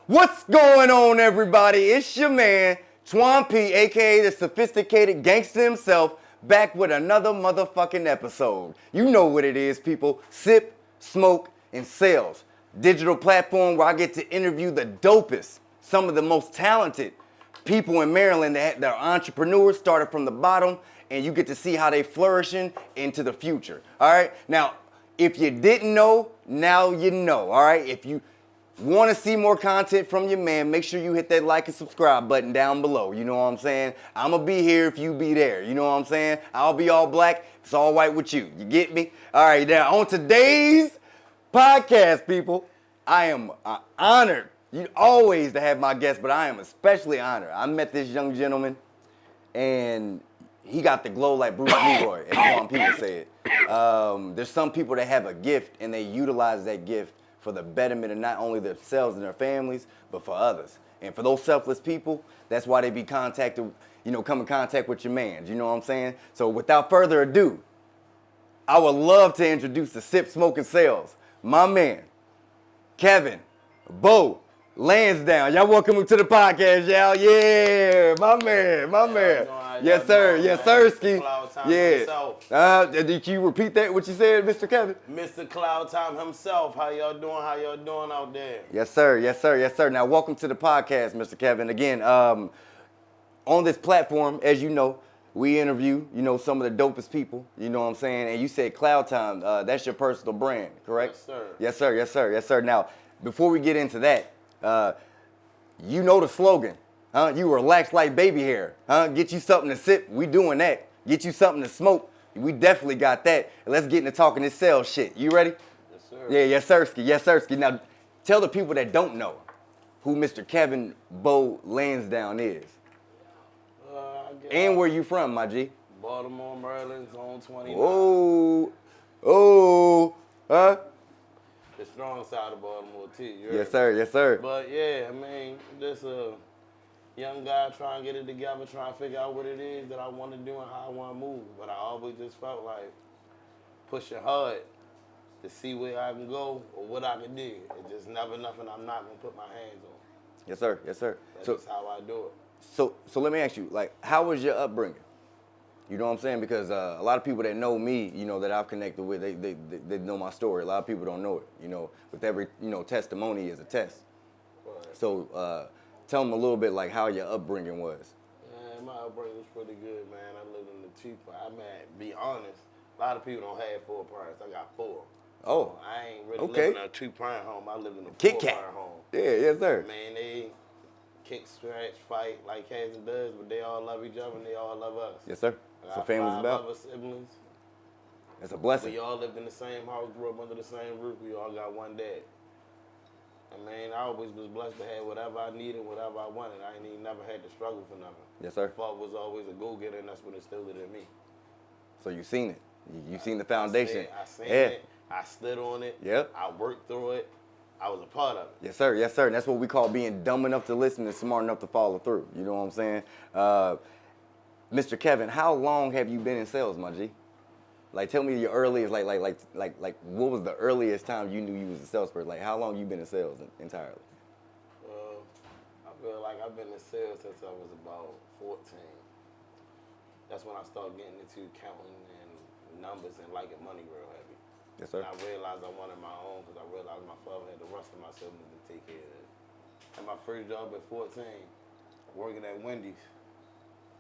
What's going on, everybody? It's your man, Twan P, aka the sophisticated gangster himself, back with another motherfucking episode. You know what it is, people. Sip, smoke, and sales. Digital platform where I get to interview the dopest, some of the most talented people in Maryland that are entrepreneurs, started from the bottom, and you get to see how they flourishing into the future. All right? Now, if you didn't know, now you know. All right? If you want to see more content from your man, make sure you hit that like and subscribe button down below. You know what I'm saying? I'm going to be here if you be there. You know what I'm saying? I'll be all black. It's all white with you. You get me? All right, now on today's podcast, people, I am honored. You always to have my guests, but I am especially honored. I met this young gentleman, and he got the glow like Bruce Leroy, as some people say it. There's some people that have a gift, and they utilize that gift for the betterment of not only themselves and their families, but for others. And for those selfless people, that's why they be contacted, come in contact with your man. You know what I'm saying? So without further ado, I would love to introduce the Sip, Smoke, and Sales, my man, Kevin, Bo, Lansdowne. Y'all welcome him to the podcast, y'all. Yeah, my man. Yes, sir. Yes, sir, Ski. Yeah. Did you repeat that, what you said, Mr. Kevin? Mr. Cloud Time himself. How y'all doing? How y'all doing out there? Yes, sir. Yes, sir. Yes, sir. Now, welcome to the podcast, Mr. Kevin. Again, on this platform, as you know, we interview, some of the dopest people, you know what I'm saying? And you said Cloud Time, that's your personal brand, correct? Yes, sir. Yes, sir. Yes, sir. Yes, sir. Now, before we get into that, you know the slogan, huh? You relax like baby hair, huh? Get you something to sip, we doing that. Get you something to smoke, we definitely got that. And let's get into talking this sales shit. You ready? Yes, sir. Yeah, yes, sirski. Yes, sirski. Now, tell the people that don't know who Mr. Kevin Bo Lansdowne is. And where you from, my G? Baltimore, Maryland, Zone 29. Huh? The strong side of Baltimore, too. Yes, sir. Yes, sir. But, yeah, just a young guy trying to get it together, trying to figure out what it is that I want to do and how I want to move. But I always just felt like pushing hard to see where I can go or what I can do. It's just never nothing I'm not going to put my hands on. Yes, sir. Yes, sir. That's how I do it. So let me ask you, how was your upbringing? You know what I'm saying? Because a lot of people that know me, that I've connected with, they know my story. A lot of people don't know it. With every, testimony is a test. Right. So tell them a little bit how your upbringing was. Man, my upbringing was pretty good, man. I lived in the cheap. Be honest, a lot of people don't have 4 parents. I got 4. Oh. So I ain't really living in a 2-parent home. I lived in a 4-parent home. Yeah, yes, sir. Man, they kick, scratch, fight like cats and does, but they all love each other and they all love us. Yes, sir. I got family's 5 about. other siblings. That's a blessing. We all lived in the same house, grew up under the same roof. We all got one dad. And man, I always was blessed to have whatever I needed, whatever I wanted. I ain't even never had to struggle for nothing. Yes, sir. My father was always a go-getter, and that's what instilled it in me. So you seen it. You seen the foundation. I seen it. I stood on it. Yep. I worked through it. I was a part of it. Yes, sir. Yes, sir. And that's what we call being dumb enough to listen and smart enough to follow through. You know what I'm saying? Mr. Kevin, how long have you been in sales, my G? Tell me your earliest, what was the earliest time you knew you was a salesperson? How long you been in sales entirely? I feel like I've been in sales since I was about 14. That's when I started getting into counting and numbers and liking money real heavy. Yes, sir. And I realized I wanted my own because I realized my father had the rest of my siblings to take care of it. And my first job at 14, working at Wendy's.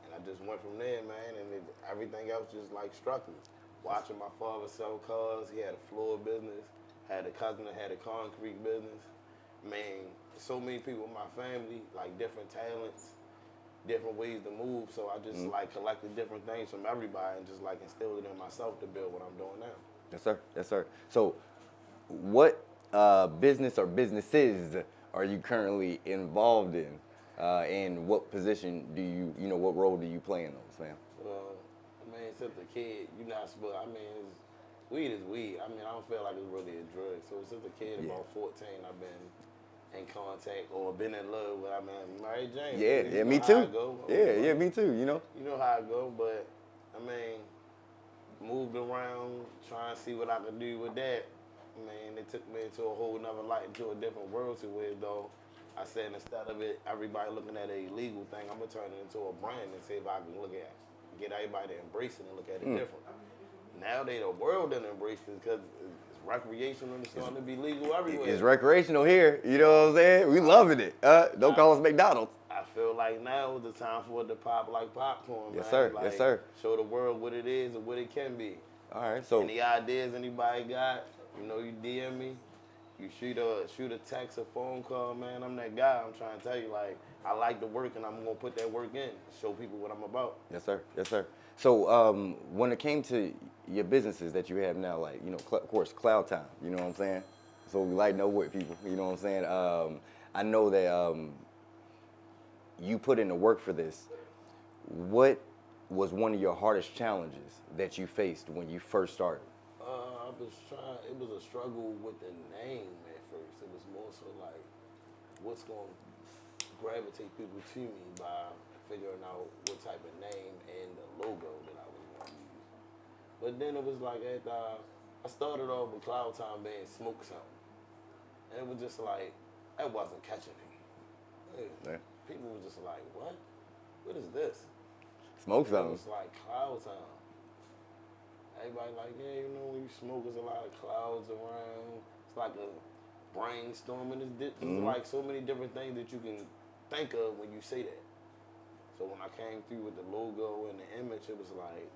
And I just went from there, man, and everything else just struck me. Watching my father sell cars, he had a floor business, had a cousin that had a concrete business. Man, so many people in my family, different talents, different ways to move. So I just collected different things from everybody and just instilled it in myself to build what I'm doing now. Yes, sir. Yes, sir. So what business or businesses are you currently involved in? And what position do what role do you play in those, fam? Since a kid, you're not supposed, weed is weed. I don't feel like it's really a drug. So since a kid, about 14, I've been in contact or been in love with, Mary Jane. Yeah, me too. Yeah, me too, You know how I go, but, moved around, trying to see what I could do with that. It took me into a whole nother light, into a different world to where, though, I said instead of it, everybody looking at a illegal thing, I'm gonna turn it into a brand and see if I can get everybody to embrace it and look at it different. Now the world done embrace it because it's recreational and it's starting to be legal everywhere. It's recreational here. You know what I'm saying? We loving it. Don't call us McDonald's. I feel like now is the time for it to pop like popcorn, Yes, man. sir. Like, Yes, sir. show the world what it is and what it can be. All right. So Any ideas anybody got? You know, you DM me. You shoot a text, a phone call, man. I'm that guy. I'm trying to tell you, like, I like the work and I'm gonna put that work in. Show people what I'm about. yes, sir. Yes, sir. So when it came to your businesses that you have now, like, you know, of course, Cloud Time. You know what I'm saying? So we lighten up with people. You know what I'm saying? I know that you put in the work for this. What was one of your hardest challenges that you faced when you first started? It was a struggle with the name at first. It was more so like, what's going to gravitate people to me by figuring out what type of name and the logo that I was going to use. But then it was like after I started off with Cloud Time being Smoke Something. And it was just like, that wasn't catching people. Yeah. People were just like, what? What is this? Smoke It something. was like Cloud Time. Everybody like, yeah, you know, when you smoke, there's a lot of clouds around. It's like a brainstorming. There's like so many different things that you can think of when you say that. So when I came through with the logo and the image, it was like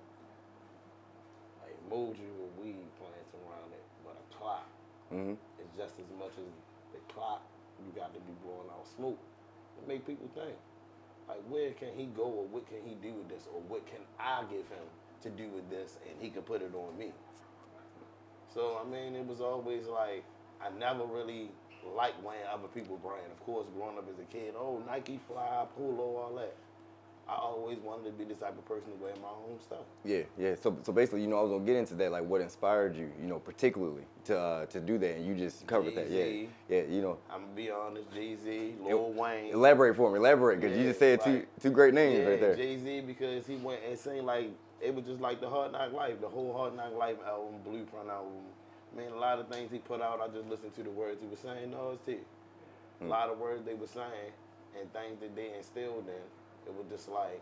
emoji with weed plants around it, but a clock. It's just as much as the clock, you got to be blowing out smoke. It make people think, like, where can he go or what can he do with this or what can I give him to do with this and he could put it on me. So, I mean, it was always like, I never really liked wearing other people's brand. Of course, growing up as a kid, Nike, Fly, Polo, all that. I always wanted to be this type of person to wear my own stuff. Yeah, yeah. So basically, you know, I was gonna get into that, like what inspired you, you know, particularly to do that, and you just covered that. Yeah, yeah. You know, I'm gonna be honest, Jay-Z, Lil Wayne. Elaborate for me, because you just said like, two great names right there. Jay-Z, because he went and seemed like it was just like the Hard Knock Life, the whole Hard Knock Life album, Blueprint album. Man, a lot of things he put out, I just listened to the words he was saying. No, it's T. A lot of words they were saying and things that they instilled in. It was just like,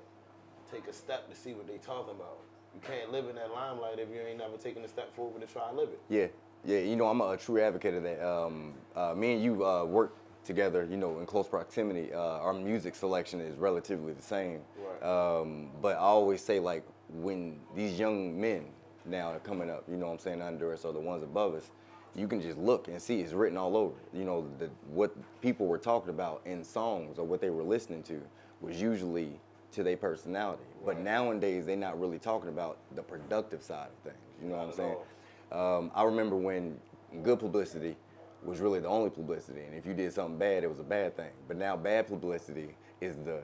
take a step to see what they talking about. You can't live in that limelight if you ain't never taken a step forward to try to live it. Yeah, yeah. You know, I'm a true advocate of that. Me and you work together, you know, in close proximity. Our music selection is relatively the same. Right. But I always say, like, when these young men now are coming up, you know what I'm saying, under us or the ones above us, you can just look and see it's written all over. You know, what people were talking about in songs or what they were listening to was usually to their personality. Right. But nowadays, they're not really talking about the productive side of things. You know what I'm saying? I remember when good publicity was really the only publicity, and if you did something bad, it was a bad thing. But now bad publicity is the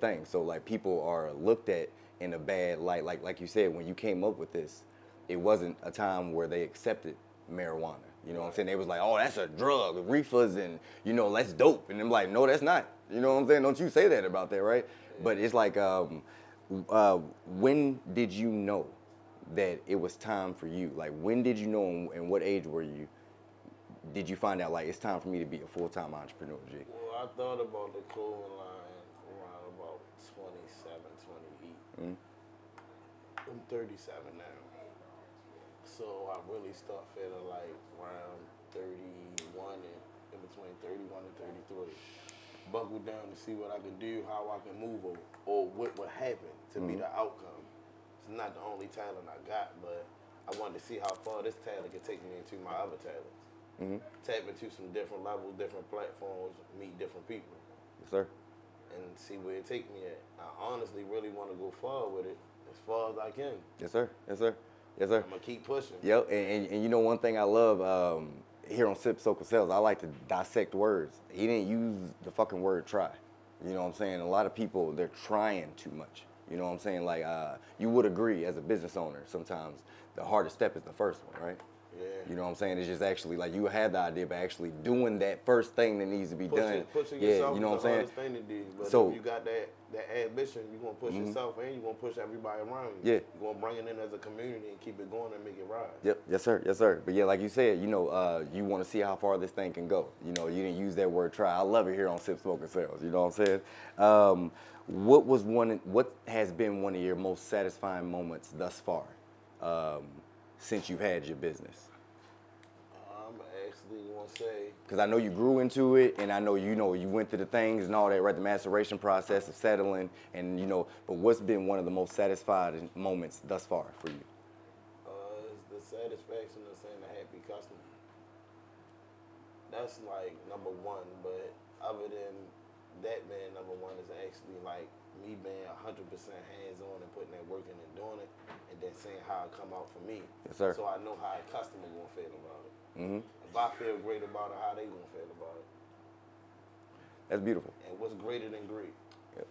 thing. So like people are looked at in a bad light. Like you said, when you came up with this, it wasn't a time where they accepted marijuana. You know what I'm saying? They was like, oh, that's a drug, reefers, and, you know, that's dope. And I'm like, no, that's not. You know what I'm saying? Don't you say that about that, right? But it's like, when did you know that it was time for you? Like, when did you know, and what age were you? Did you find out, like, it's time for me to be a full-time entrepreneur, G? Well, I thought about the clothing line around about 27, 28. I'm 37 now. So I really start feeling like around 31 and in between 31 and 33. Buckle down to see what I can do, how I can move, or what would happen to be the outcome. It's not the only talent I got, but I wanted to see how far this talent could take me into my other talents. Tap into some different levels, different platforms, meet different people. Yes, sir. And see where it take me at. I honestly really want to go far with it, as far as I can. Yes, sir. Yes, sir. Yes, sir. I'm gonna keep pushing. Yep, and you know one thing I love here on Sip Soca Sales, I like to dissect words. He didn't use the fucking word try. You know what I'm saying? A lot of people, they're trying too much. You know what I'm saying? Like, you would agree as a business owner, sometimes the hardest step is the first one, right? Yeah. You know what I'm saying? It's just actually like you have the idea, but actually doing that first thing that needs to be done. Pushing Yeah, yourself you know what I'm is the saying? hardest thing to do. But So if you got that ambition, you're gonna push yourself and you're gonna push everybody around you. Yeah. You're gonna bring it in as a community and keep it going and make it rise. Yep, yes sir, yes sir. But yeah, like you said, you know, you want to see how far this thing can go. You know, you didn't use that word try. I love it here on Sip Smoke and Sales. You know what I'm saying? What has been one of your most satisfying moments thus far, since you've had your business? I'm actually gonna say Because I know you grew into it, and I know you went through the things and all that, right? The maceration process of settling, and But what's been one of the most satisfying moments thus far for you? it's the satisfaction of seeing a happy customer. That's like number one. But other than that being number one is actually like me being 100% hands-on and putting that work in and doing it, and then seeing how it come out for me. Yes, sir. So I know how a customer gonna feel about it. Mm-hmm. If I feel great about it, how they gonna feel about it. That's beautiful. And what's greater than great? Yep.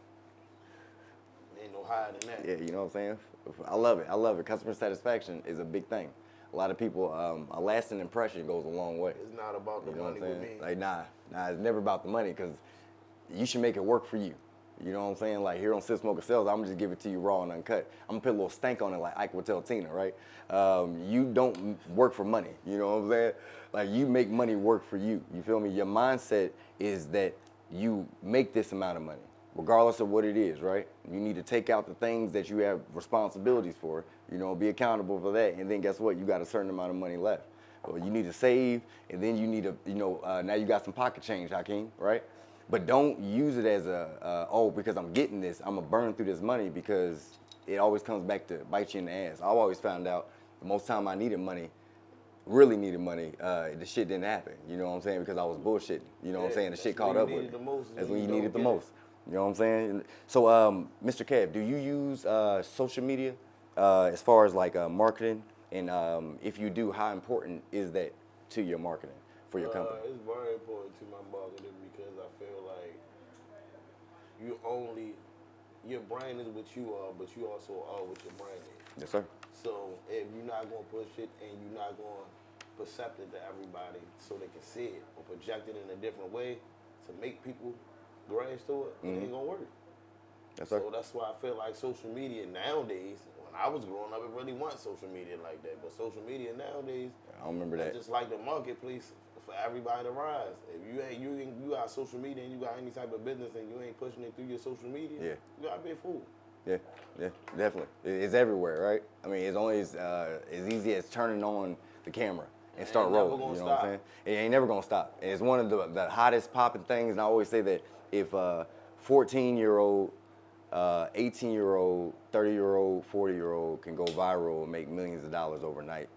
Ain't no higher than that. Yeah, you know what I'm saying? I love it. I love it. Customer satisfaction is a big thing. A lot of people, a lasting impression goes a long way. It's not about the You know what money I'm with saying? me. Like, nah, it's never about the money because you should make it work for you. You know what I'm saying? Like here on Sip Smoke and Sales, I'm gonna just give it to you raw and uncut. I'm gonna put a little stank on it like Ike would tell Tina, right? You don't work for money. You know what I'm saying? Like you make money work for you. You feel me? Your mindset is that you make this amount of money, regardless of what it is, right? You need to take out the things that you have responsibilities for, be accountable for that. And then guess what? You got a certain amount of money left. Well, you need to save, and then you need to, now you got some pocket change, Hakeem, right? But don't use it as because I'm getting this, I'm gonna burn through this money, because it always comes back to bite you in the ass. I've always found out the most time I needed money, really needed money, the shit didn't happen. You know what I'm saying? Because I was bullshitting. You know what I'm saying? The shit caught up with me. That's when you need it the most. You know what I'm saying? So, Mr. Kev, do you use social media as far as like marketing? And if you do, how important is that to your marketing for your company? It's very important to my marketing because I feel like your brand is what you are, but you also are what your brand is. Yes, sir. So if you're not going to push it and you're not going to percept it to everybody so they can see it or project it in a different way to make people grasp to it, it ain't going to work. Yes, sir. So that's why I feel like social media nowadays, when I was growing up, it really wasn't social media like that. But social media nowadays, I don't remember that. just like the marketplace for everybody to rise. If you got social media and you got any type of business and you ain't pushing it through your social media, you gotta be a fool. Yeah, definitely. It's everywhere, right? I mean, it's only as easy as turning on the camera and start rolling. You know what I'm saying? It ain't never gonna stop. And it's one of the hottest popping things. And I always say that if 14-year-old, 18-year-old, 30-year-old, 40-year-old can go viral and make millions of dollars overnight,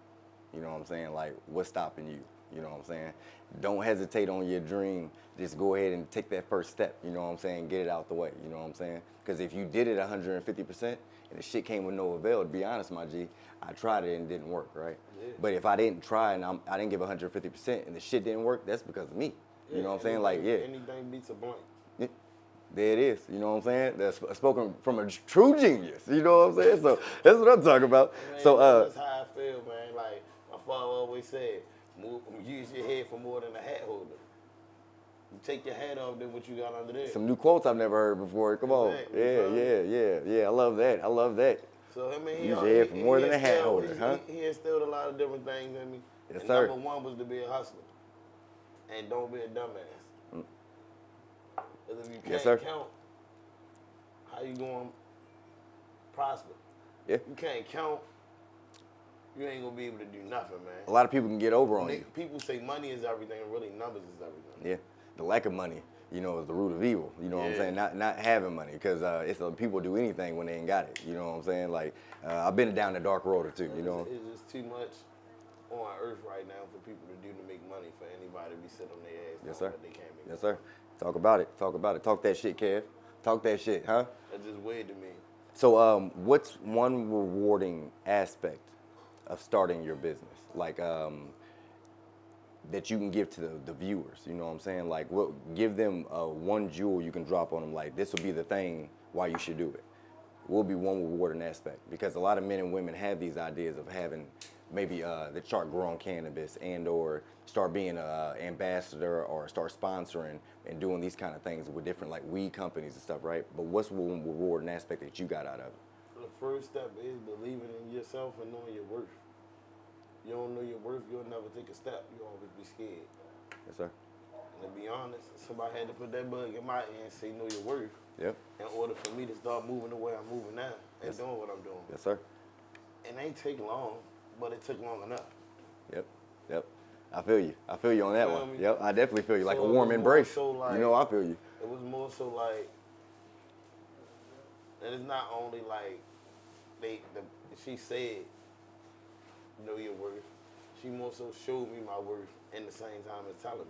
you know what I'm saying? Like, what's stopping you? You know what I'm saying? Don't hesitate on your dream. Just go ahead and take that first step, you know what I'm saying? Get it out the way, you know what I'm saying? Because if you did it 150% and the shit came with no avail, to be honest, my G, I tried it and it didn't work, right? Yeah. But if I didn't try and I didn't give 150% and the shit didn't work, that's because of me. You know what I'm saying? Like, anything beats a blank. Yeah. There it is, you know what I'm saying? That's spoken from a true genius, you know what I'm saying? So that's what I'm talking about. Man, so that's how I feel, man. Like my father always said, use your head for more than a hat holder. You take your hat off, then what you got under there. Some new quotes I've never heard before. Come on. Yeah. I love that. So I mean, use your head for more than a hat holder, huh? He instilled a lot of different things in me. Yes, and sir. Number one was to be a hustler. And don't be a dumbass. Because if you can't count, how you going to prosper? Yeah. You can't count, you ain't going to be able to do nothing, man. A lot of people can get over on you. People say money is everything, and really numbers is everything. Yeah. The lack of money, is the root of evil. You know what I'm saying? Not having money, because people do anything when they ain't got it. You know what I'm saying? Like, I've been down the dark road or two, you know? It's just too much on earth right now for people to do to make money, for anybody to be sitting on their ass. Yes, sir. They can't make Yes, sir. Talk about it. Talk that shit, Kev. Talk that shit, huh? That's just weird to me. So, what's one rewarding aspect of starting your business? Like, that you can give to the viewers, you know what I'm saying? Like, give them one jewel you can drop on them, like, this will be the thing why you should do it. Will be one rewarding aspect, because a lot of men and women have these ideas of having maybe they start growing cannabis and or start being an ambassador or start sponsoring and doing these kind of things with different like weed companies and stuff, right? But what's one rewarding aspect that you got out of it? The first step is believing in yourself and knowing your worth. You don't know your worth, you'll never take a step. You'll always be scared. Yes, sir. And to be honest, somebody had to put that bug in my ear and say, know your worth. Yep. In order for me to start moving the way I'm moving now and Yes. doing what I'm doing. Yes, sir. It ain't take long, but it took long enough. Yep. Yep. I feel you. I feel you on that Feel one. me? Yep. I definitely feel you. Like So a it warm was more embrace. so like- You know, I feel you. It was more so like, and it's not only like she said, know your worth. She more so showed me my worth in the same time as telling me.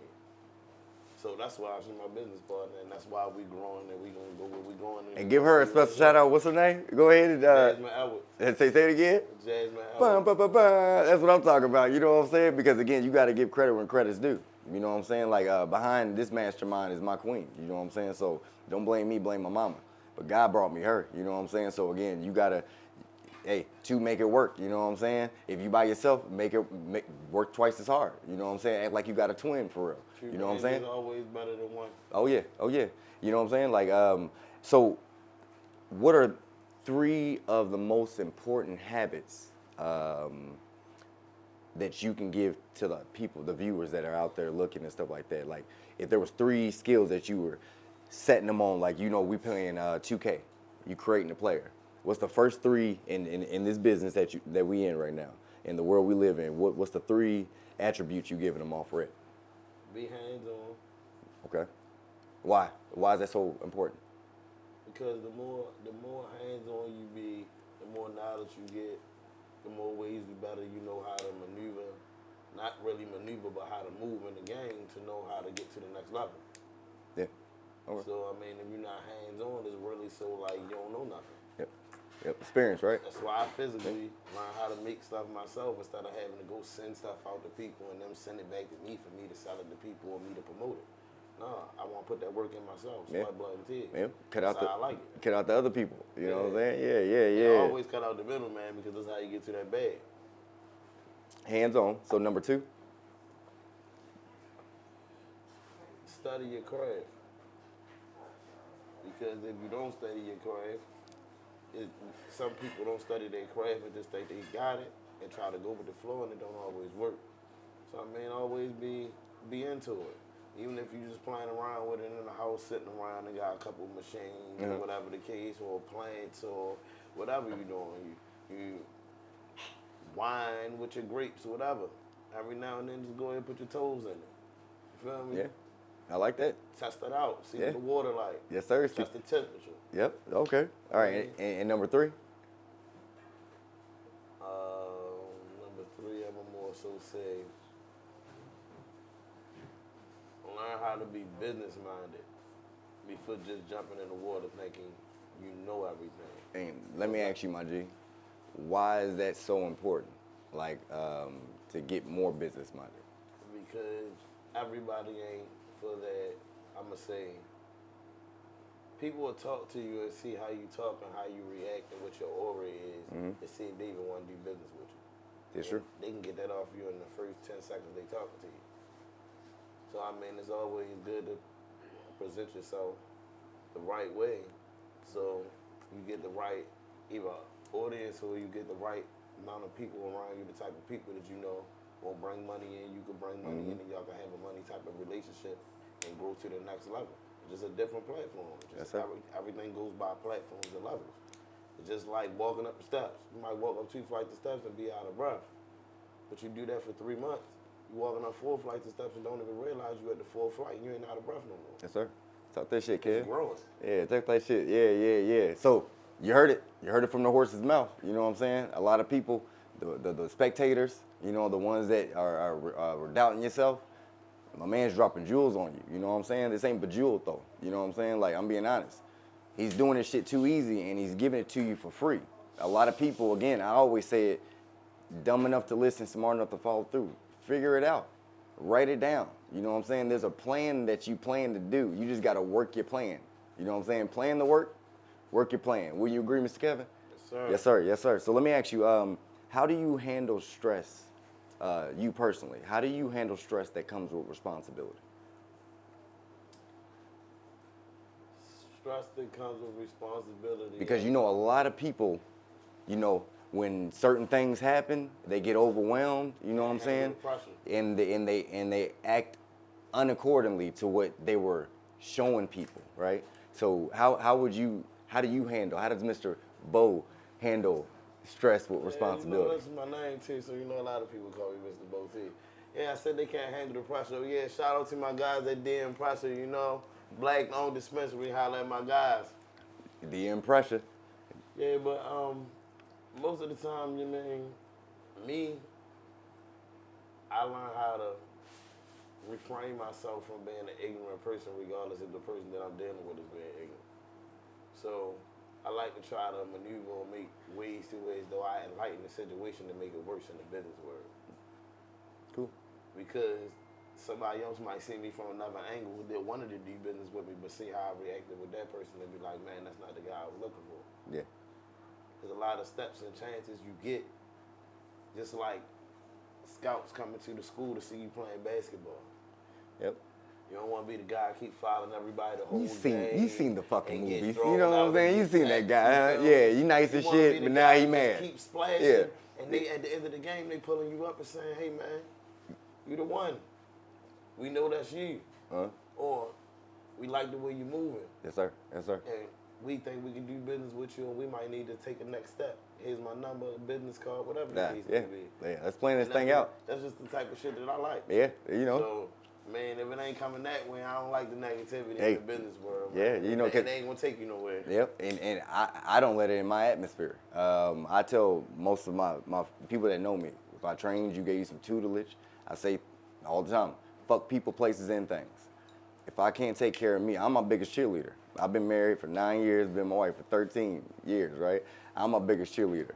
So that's why she's my business partner, and that's why we growing and we gonna go where we going. And give her a special shout out. What's her name? Go ahead and Jasmine Edwards. say it again. Jasmine Bum, Edwards. bum, bum, bum. That's what I'm talking about. You know what I'm saying? Because again, you got to give credit when credit's due. You know what I'm saying? Like behind this mastermind is my queen. You know what I'm saying? So don't blame me, blame my mama. But God brought me her. You know what I'm saying? So again, you gotta, to make it work. You know what I'm saying? If you by yourself, make work twice as hard. You know what I'm saying? Act like you got a twin for real. Two You know what I'm hands saying? is always better than one. Oh yeah, oh yeah. You know what I'm saying? Like, so what are 3 of the most important habits that you can give to the people, the viewers that are out there looking and stuff like that? Like, if there was 3 skills that you were setting them on, like, you know, we playing 2K, you creating a player. What's the first 3 in this business that we in right now, in the world we live in? What's the 3 attributes you giving them off for it? Be hands on. Okay. Why? Why is that so important? Because the more hands on you be, the more knowledge you get, the more ways the better you know how to maneuver. Not really maneuver, but how to move in the game to know how to get to the next level. Yeah. Okay. So I mean, if you're not hands on, it's really so like you don't know nothing. Yep. Yep. Experience, right? That's why I physically learn how to make stuff myself instead of having to go send stuff out to people and them send it back to me for me to sell it to people or me to promote it. No, I want to put that work in myself. Yeah. Sweat, blood, and tears. Yeah. That's how I like it. Cut out the other people. You know what I'm saying? And Yeah. always cut out the middleman because that's how you get to that bag. Hands on. So number 2. Study your craft. Because if you don't study your craft, some people don't study their craft and just think they got it and try to go with the flow and it don't always work. So I mean, always be into it. Even if you're just playing around with it in the house, sitting around and got a couple machines or whatever the case, or plants or whatever you're doing. You wine with your grapes or whatever. Every now and then just go ahead and put your toes in it. You feel me? Yeah. I like that. Test it out. See Yeah. what the water like. Yes, sir. Test the temperature. Yep. Okay. All right. And number 3. Number 3, I'm gonna more so say, learn how to be business minded before just jumping in the water thinking you know everything. And let me ask you, my G, why is that so important? Like, to get more business minded? Because everybody ain't for that. I'ma say, people will talk to you and see how you talk and how you react and what your aura is, and see if they even want to do business with you. That's And true. they can get that off you in the first 10 seconds they talking to you. So I mean, it's always good to present yourself the right way, so you get the right either audience or you get the right amount of people around you, the type of people that you know will bring money in. You can bring money in, and y'all can have a money type of relationship and grow to the next level. It's just a different platform. Yes, Just sir. everything goes by platforms and levels. It's just like walking up the steps. You might walk up 2 flights of steps and be out of breath, but you do that for 3 months. You walking up 4 flights of steps and don't even realize you at the 4th flight. You ain't out of breath no more. Yes, sir. Talk that shit, kid. It's growing. Yeah, talk that shit. Yeah. So you heard it. You heard it from the horse's mouth. You know what I'm saying? A lot of people, the spectators, you know, the ones that are doubting yourself, my man's dropping jewels on you. You know what I'm saying? This ain't bejeweled though. You know what I'm saying? Like, I'm being honest. He's doing this shit too easy and he's giving it to you for free. A lot of people, again, I always say it, dumb enough to listen, smart enough to follow through. Figure it out. Write it down. You know what I'm saying? There's a plan that you plan to do. You just got to work your plan. You know what I'm saying? Plan the work your plan. Will you agree, Mr. Kevin? Yes, sir. Yes, sir. Yes, sir. So let me ask you, how do you handle stress, you personally? How do you handle stress that comes with responsibility? Stress that comes with responsibility. Because you know a lot of people, you know, when certain things happen, they get overwhelmed. You know what I'm saying? And they act unaccordingly to what they were showing people, right? So how do you handle? How does Mr. Bo handle stress with responsibility? You know, that's my name too, so you know a lot of people call me Mr. Bo T. Yeah, I said they can't handle the pressure. Yeah, shout out to my guys that DM pressure. You know, black-owned dispensary, holla at my guys. DM pressure. Yeah, but most of the time, you mean, me, I learned how to refrain myself from being an ignorant person, regardless if the person that I'm dealing with is being ignorant. So I like to try to maneuver and make ways though I enlighten the situation to make it worse in the business world. Cool. Because somebody else might see me from another angle that wanted to do business with me, but see how I reacted with that person and be like, man, that's not the guy I was looking for. Yeah. There's a lot of steps and chances you get, just like scouts coming to the school to see you playing basketball. Yep. You don't want to be the guy who keep following everybody the whole day. You seen the fucking movies. You You know what I'm saying? You seen that guy, huh? Yeah, he nice as shit, but now he mad. Keep splashing, yeah. And they at the end of the game they pulling you up and saying, "Hey man, you the one. We know that's you." Or we like the way you moving. Yes sir. Yes sir. And we think we can do business with you, and we might need to take a next step. Here's my number, business card, whatever the case may be. Yeah, let's plan this thing out. That's just the type of shit that I like. Yeah, you know. So, man, if it ain't coming that way, I don't like the negativity in the business world. Yeah, man. you know, it ain't gonna take you nowhere. Yep, and I don't let it in my atmosphere. I tell most of my people that know me, if I trained you, gave you some tutelage, I say all the time, fuck people, places, and things. If I can't take care of me, I'm my biggest cheerleader. I've been married for 9 years, been my wife for 13 years, right? I'm my biggest cheerleader.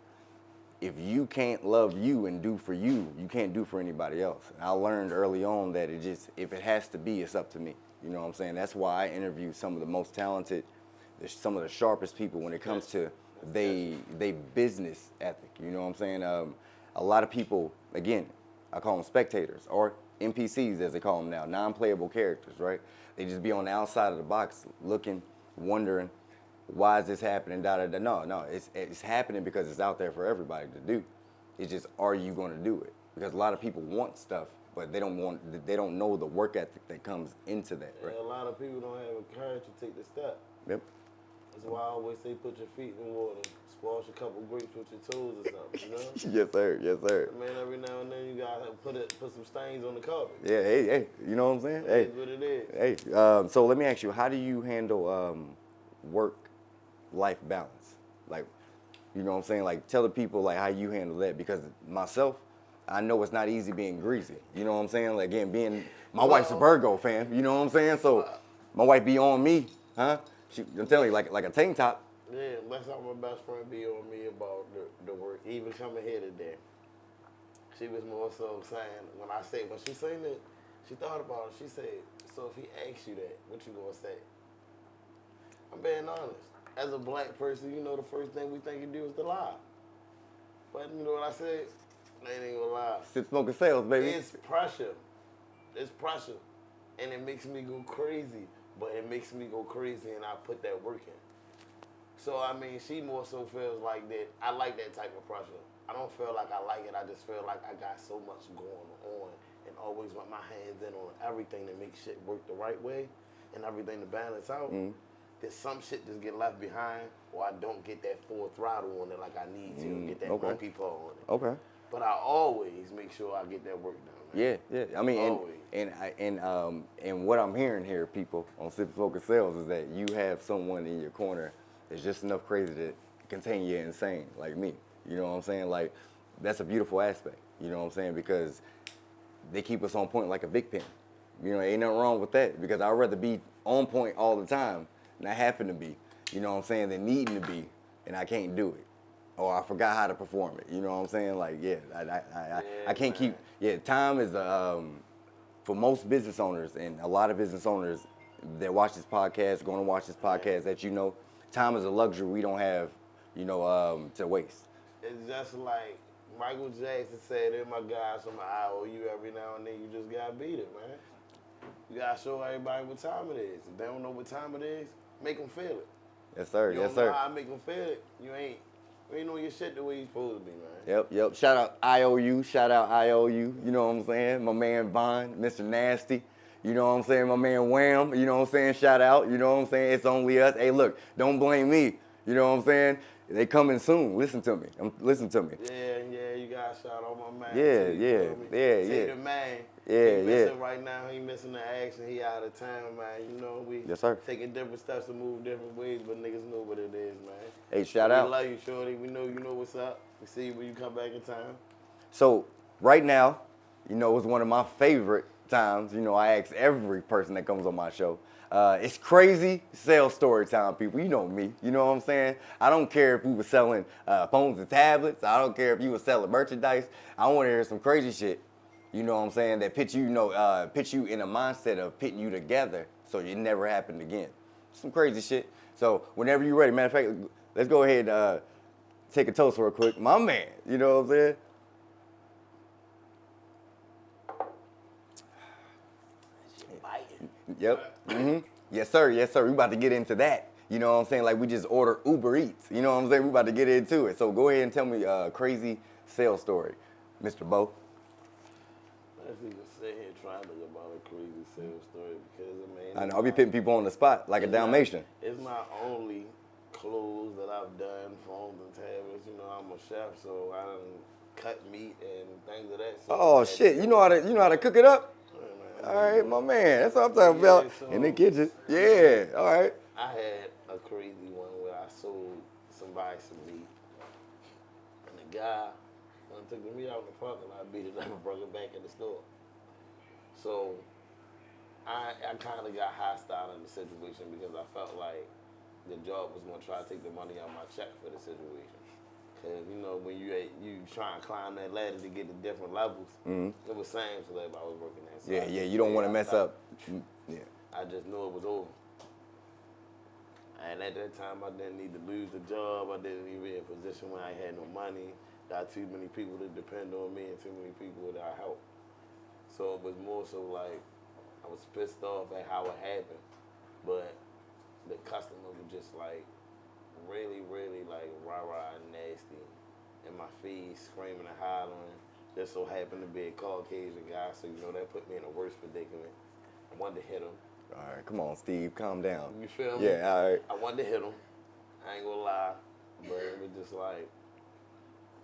If you can't love you and do for you, you can't do for anybody else. And I learned early on that if it has to be, it's up to me. You know what I'm saying? That's why I interview some of the most talented, some of the sharpest people when it comes to they business ethic. You know what I'm saying? A lot of people, again, I call them spectators or NPCs as they call them now, non-playable characters, right? They just be on the outside of the box looking, wondering, why is this happening? No, it's happening because it's out there for everybody to do. It's just, are you going to do it? Because a lot of people want stuff, but they don't know the work ethic that comes into that. Right? Yeah, a lot of people don't have the courage to take the step. Yep. That's why I always say put your feet in water, squash a couple grapes with your toes or something. You know? Yes, sir. Yes, sir. Man, every now and then you gotta put some stains on the carpet. Yeah. Hey. You know what I'm saying? Hey. It is what it is. Hey. So let me ask you, how do you handle work-life balance? Like, you know what I'm saying? Like, tell the people like how you handle that, because myself, I know it's not easy being greasy. You know what I'm saying? Like, again, my wife's a Virgo fan. You know what I'm saying? So my wife be on me, huh? I'm telling you, like a tank top. Yeah, that's how my best friend be on me about the work. Even coming here today, she was more so saying, when she saying it, she thought about it. She said, so if he asks you that, what you gonna say? I'm being honest. As a black person, you know the first thing we think you do is to lie. But you know what I said? They ain't gonna lie. Sip, smoking sales, baby. It's pressure. It's pressure. And it makes me go crazy. But it makes me go crazy and I put that work in. So, I mean, she more so feels like that. I like that type of pressure. I don't feel like I like it. I just feel like I got so much going on and always want my hands in on everything to make shit work the right way and everything to balance out. That some shit just get left behind, or I don't get that full throttle on it like I need to get that monkey paw on it. Okay. But I always make sure I get that work done. Man. Yeah. I mean, and what I'm hearing here, people, on Sip Focus Sales is that you have someone in your corner that's just enough crazy to contain you insane, like me. You know what I'm saying? Like, that's a beautiful aspect. You know what I'm saying? Because they keep us on point like a big pen. You know, ain't nothing wrong with that, because I'd rather be on point all the time and I happen to be, you know what I'm saying, than needing to be and I can't do it. Or I forgot how to perform it. You know what I'm saying? Like, I can't keep, time is, for most business owners and a lot of business owners that watch this podcast, going to watch this podcast, that you know, time is a luxury we don't have, to waste. It's just like Michael Jackson said, "They're my guys from I.O.U. Every now and then, you just gotta beat it, man. You gotta show everybody what time it is. If they don't know what time it is, make them feel it. Yes, sir. You Yes, don't sir. know how I make them feel it. You ain't doing your shit the way you supposed to be, man. Yep. Shout out I.O.U. Shout out I.O.U. You know what I'm saying? My man Vaughn, Mr. Nasty. You know what I'm saying? My man Wham. You know what I'm saying? Shout out. You know what I'm saying? It's only us. Hey, look, don't blame me. You know what I'm saying? They coming soon. Listen to me. Listen to me. Yeah, you gotta shout out my man. Yeah, too, you yeah, feel me? yeah, Say yeah. the man. Yeah, He missing right now. He missing the action. He out of town, man. You know, we Yes, sir. taking different steps to move different ways, but niggas know what it is, man. Hey, shout we out. We love you, shorty. We know you know what's up. We see you when you come back in town. So right now, you know, it's one of my favorite times. You know, I ask every person that comes on my show. It's crazy sales story time, people. You know me. You know what I'm saying? I don't care if we were selling phones and tablets. I don't care if you were selling merchandise. I want to hear some crazy shit. You know what I'm saying? That pitch you in a mindset of pitting you together so it never happened again. Some crazy shit. So whenever you're ready, matter of fact, let's go ahead and take a toast real quick. My man, you know what I'm saying? Yep. Yes, sir. Yes, sir. We about to get into that. You know what I'm saying? Like we just ordered Uber Eats. You know what I'm saying? We about to get into it. So go ahead and tell me a crazy sales story, Mr. Bo. I think sit here trying to think about a crazy sales story because I know I'll be putting people on the spot like a Dalmatian. It's not only clothes that I've done, phones and tablets. You know, I'm a chef, so I done cut meat and things of that sort. Oh shit! You know how to cook it up? All right, my man. That's what I'm talking about. So, in the kitchen. Yeah. All right. I had a crazy one where I sold somebody some meat, and the guy, when I took the meat out in the parking lot, beat it up and brought it back in the store. So I kind of got hostile in the situation because I felt like the job was going to try to take the money out of my check for the situation. Because, you know, when you try and climb that ladder to get to different levels, it was same to everybody I was working at. So Yeah. You don't want to mess up. Yeah. I just knew it was over. And at that time, I didn't need to lose the job. I didn't even be in a position where I had no money. Got too many people to depend on me and too many people that I help. So it was more so like I was pissed off at how it happened, but the customer was just like really like rah-rah and nasty in my face, screaming and hollering. Just so happened to be a Caucasian guy, so you know that put me in a worse predicament. I wanted to hit him. All right, come on, Steve, calm down. You feel me? Yeah, all right. I wanted to hit him. I ain't gonna lie, but it was just like,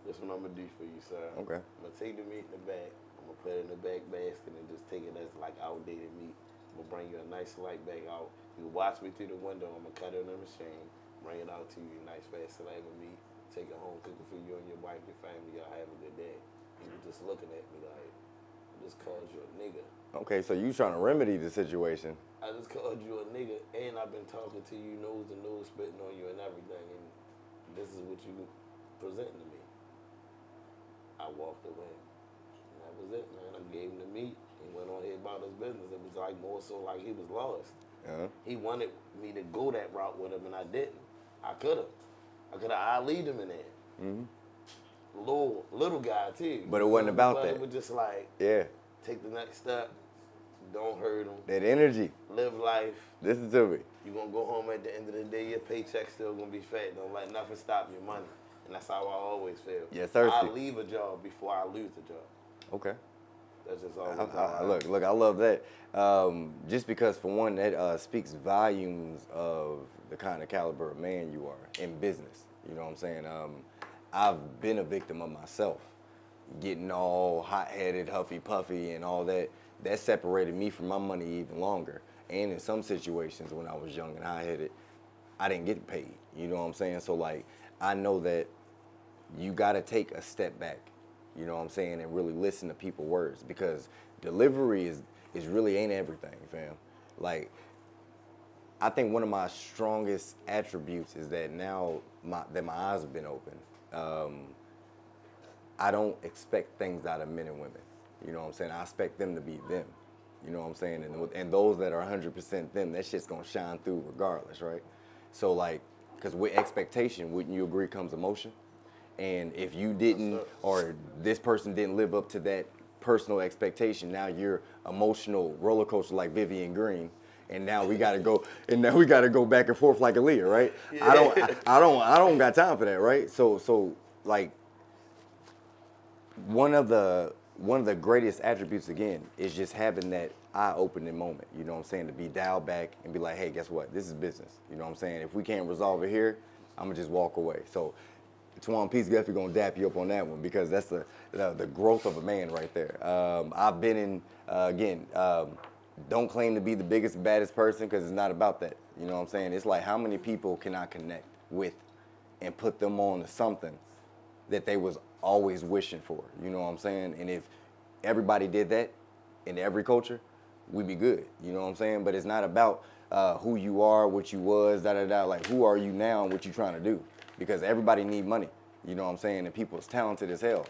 this is what I'm gonna do for you, sir. Okay. I'm gonna take the meat in the back. I'm gonna put it in the back basket and just take it as like outdated meat. I'm gonna bring you a nice light bag out. You watch me through the window. I'm gonna cut it in the machine, bring it out to you, nice fast slab of meat. Take it home, cook it for you and your wife, your family. Y'all have a good day. He was just looking at me like, I just called you a nigga. Okay, so you trying to remedy the situation. I just called you a nigga, and I've been talking to you nose to nose, spitting on you and everything, and this is what you presenting to me. I walked away. And that was it, man. I gave him the meat. He went on here about his business. It was like more so like he was lost. He wanted me to go that route with him, and I didn't. I could have. I lead him in there. Little guy too. But it wasn't about that. It was just like, take the next step. Don't hurt him. That energy. Live life. Listen to me. You're going to go home at the end of the day, your paycheck's still going to be fat. Don't let nothing stop your money. And that's how I always feel. Yes, sir. I leave a job before I lose the job. Okay. That's just always Look, I love that. Just because, for one, that speaks volumes of the kind of caliber of man you are in business. You know what I'm saying? I've been a victim of myself. Getting all hot-headed, huffy-puffy and all that. That separated me from my money even longer. And in some situations when I was young and hot-headed, I didn't get paid. You know what I'm saying? So, like, I know that you got to take a step back, you know what I'm saying, and really listen to people's words, because delivery is really ain't everything, fam. Like, I think one of my strongest attributes is that now that my eyes have been open, I don't expect things out of men and women. You know what I'm saying? I expect them to be them. You know what I'm saying? And those that are 100% them, that shit's gonna shine through regardless, right? So, like, because with expectation, wouldn't you agree, comes emotion? And if you didn't, or this person didn't live up to that personal expectation, now you're emotional roller coaster like Vivian Green. And now we gotta go, back and forth like Aaliyah, right? Yeah. I don't got time for that, right? So like one of the greatest attributes again is just having that eye-opening moment. You know what I'm saying? To be dialed back and be like, hey, guess what? This is business. You know what I'm saying? If we can't resolve it here, I'm gonna just walk away. So Twan P's definitely gonna dap you up on that one because that's the growth of a man right there. I've been in don't claim to be the biggest, baddest person because it's not about that. You know what I'm saying? It's like how many people can I connect with and put them on to something that they was always wishing for. You know what I'm saying? And if everybody did that in every culture, we'd be good. You know what I'm saying? But it's not about who you are, what you was, Like, who are you now and what you trying to do? Because everybody need money. You know what I'm saying? And people is talented as hell.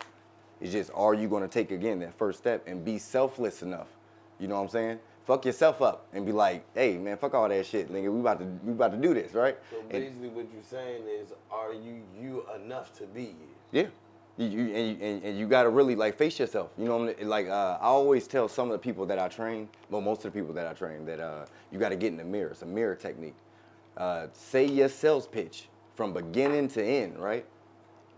It's just, are you going to take, again, that first step and be selfless enough? You know what I'm saying? Fuck yourself up and be like, hey, man, fuck all that shit, nigga. We about to do this, right? So basically what you're saying is, are you enough to be you? Yeah. And you got to really, like, face yourself. You know what I mean? Like, I always tell some of the people that I train, well, most of the people that I train, that you got to get in the mirror. It's a mirror technique. Say your sales pitch from beginning to end, right?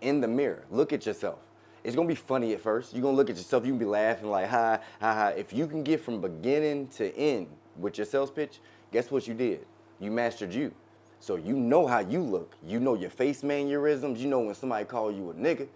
In the mirror. Look at yourself. It's going to be funny at first. You're going to look at yourself. You can be laughing like, ha, ha, ha. If you can get from beginning to end with your sales pitch, guess what you did? You mastered you. So you know how you look. You know your face mannerisms. You know when somebody call you a nigga.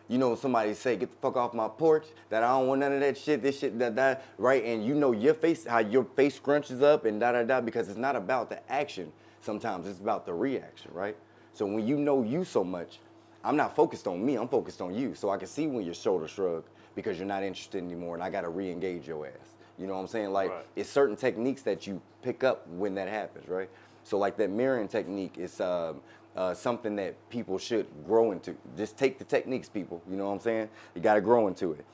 You know when somebody say, get the fuck off my porch, that I don't want none of that shit, this shit, that, right? And you know your face, how your face scrunches up and because it's not about the action sometimes. It's about the reaction, right? So when you know you so much, I'm not focused on me, I'm focused on you. So I can see when your shoulders shrug because you're not interested anymore and I gotta re-engage your ass. You know what I'm saying? Like, right. It's certain techniques that you pick up when that happens, right? So like that mirroring technique is something that people should grow into. Just take the techniques, people. You know what I'm saying? You gotta grow into it.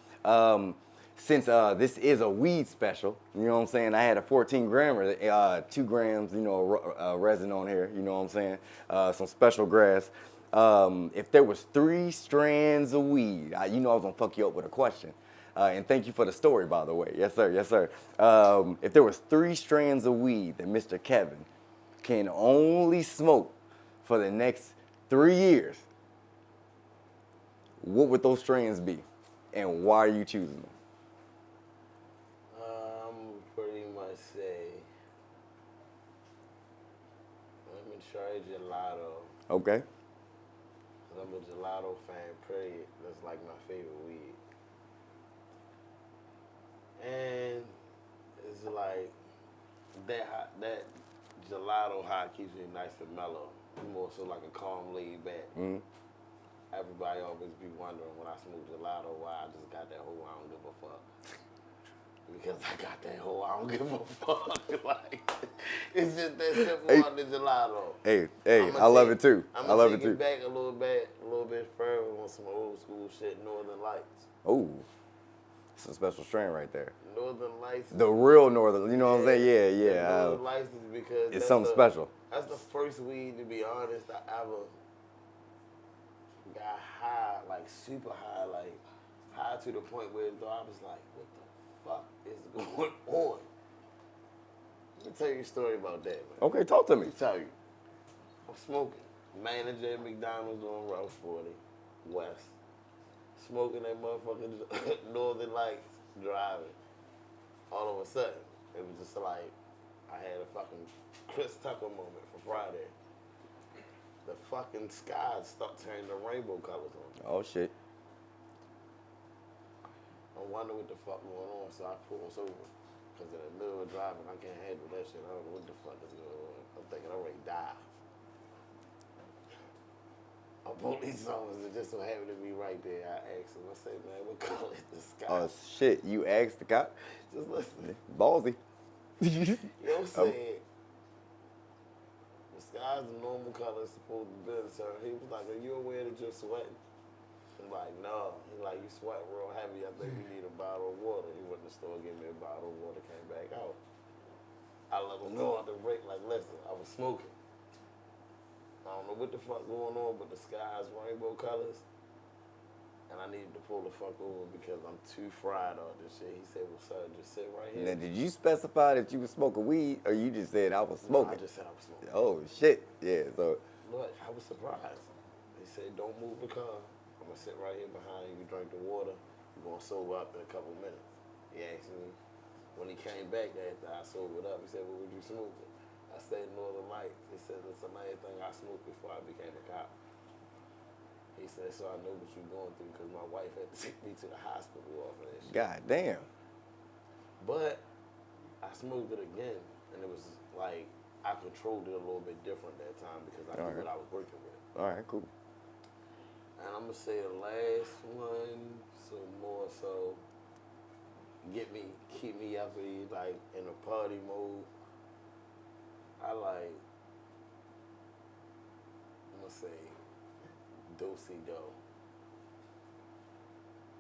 Since this is a weed special, you know what I'm saying? I had a 14 grammer, 2 grams, resin on here, you know what I'm saying? Some special grass. If there was 3 strands of weed, I was gonna fuck you up with a question. And thank you for the story, by the way. Yes, sir, yes, sir. If there was 3 strands of weed that Mr. Kevin can only smoke for the next 3 years, what would those strands be? And why are you choosing them? Pretty much say, let me try gelato. Okay. I'm a gelato fan, period. That's like my favorite weed. And it's like that gelato high keeps me nice and mellow. More so like a calm, laid back. Mm-hmm. Everybody always be wondering when I smoke gelato why I just got that whole I don't give a fuck. Because I got that whole I don't give a fuck. Like, it's just that simple on the gelato. Hey, I love it too. I'm I love gonna it too. take it back a little bit further on some old school shit, Northern Lights. Oh, it's a special strain right there. Northern Lights. The real Northern, you know what I'm saying? Yeah. Northern Lights is because it's something special. That's the first weed, to be honest, I ever got high, like super high, like high to the point where I was like, what the fuck is going on? Let me tell you a story about that, man. Okay, talk to me. Let me tell you. I'm smoking. Manager at McDonald's on Route 40, West. Smoking that motherfucking Northern Lights, driving. All of a sudden, it was just like, I had a fucking Chris Tucker moment for Friday. The fucking skies start turning the rainbow colors on me. Oh, shit. I wonder what the fuck going on, so I pull us over. Because in the middle of driving, I can't handle that shit. I don't know what the fuck is going on. I'm thinking I already died. A police officer just so happened to be right there. I asked him, I said, man, what color is the sky? Oh, shit. You asked the cop? Just listen. Ballsy. You know what I'm saying? The sky's the normal color it's supposed to be, sir. He was like, are you aware that you're sweating? I'm like, no. He's like, you sweat real heavy. I think you need a bottle of water. He went to the store, gave me a bottle of water, came back out. I let him know out the break, like, listen, I was smoking. I don't know what the fuck going on, but the sky's rainbow colors. and I needed to pull the fuck over because I'm too fried on this shit. He said, well, son, just sit right here. Now, did you specify that you was smoking weed, or you just said I was smoking? No, I just said I was smoking. Oh, shit. Yeah, so. Look, I was surprised. He said, don't move the car. I'm going to sit right here behind you. You drink the water. You're going to sober up in a couple minutes. He asked me, when he came back after I sobered up, he said, what would you smoke? I said Northern Lights. He said, that's the last thing I smoked before I became a cop. He said, so I know what you're going through because my wife had to take me to the hospital off of that shit. God damn. But I smoked it again, and it was like I controlled it a little bit different that time because I knew what I was working with. All right, cool. And I'm going to say the last one, so more so, keep me up like in a party mode. I like, I'm going to say, Do-Si-Do.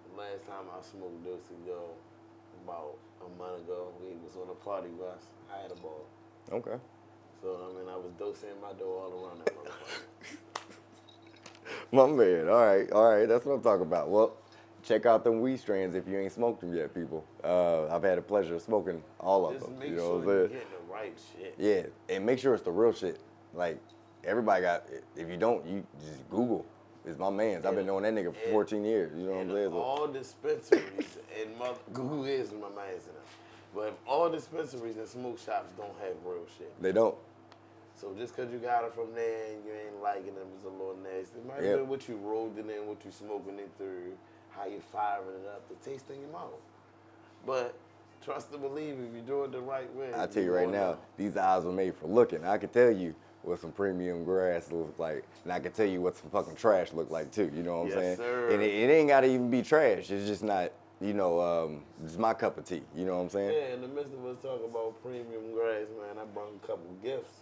The last time I smoked Do-Si-Do, about a month ago, we was on a party bus. I had a ball. Okay. So, I mean, I was dosing my dough all around that motherfucker. My man, all right, that's what I'm talking about. Well, check out them weed strains if you ain't smoked them yet, people. I've had the pleasure of smoking all of Just them. make You know sure what I'm you're saying? getting the right shit. Yeah, and make sure it's the real shit. Like, everybody got, if you don't, you just Google. It's my man's. I've been knowing that nigga for 14 years. You know what I'm saying? So, All dispensaries, and Google is my man's in them. But all dispensaries and smoke shops don't have real shit. they don't. So just because you got it from there and you ain't liking them, it's a little nasty. It might Yep. be what you rolled it in, what you smoking it through, how you firing it up, the taste in your mouth. But trust and believe, if you do it the right way. I tell you right now, these eyes were made for looking. I can tell you what some premium grass looks like, and I can tell you what some fucking trash look like too. You know what I'm Yes, saying? sir. And it ain't gotta even be trash. It's just not, it's my cup of tea. You know what I'm saying? Yeah, in the midst of us talking about premium grass, man, I brought a couple gifts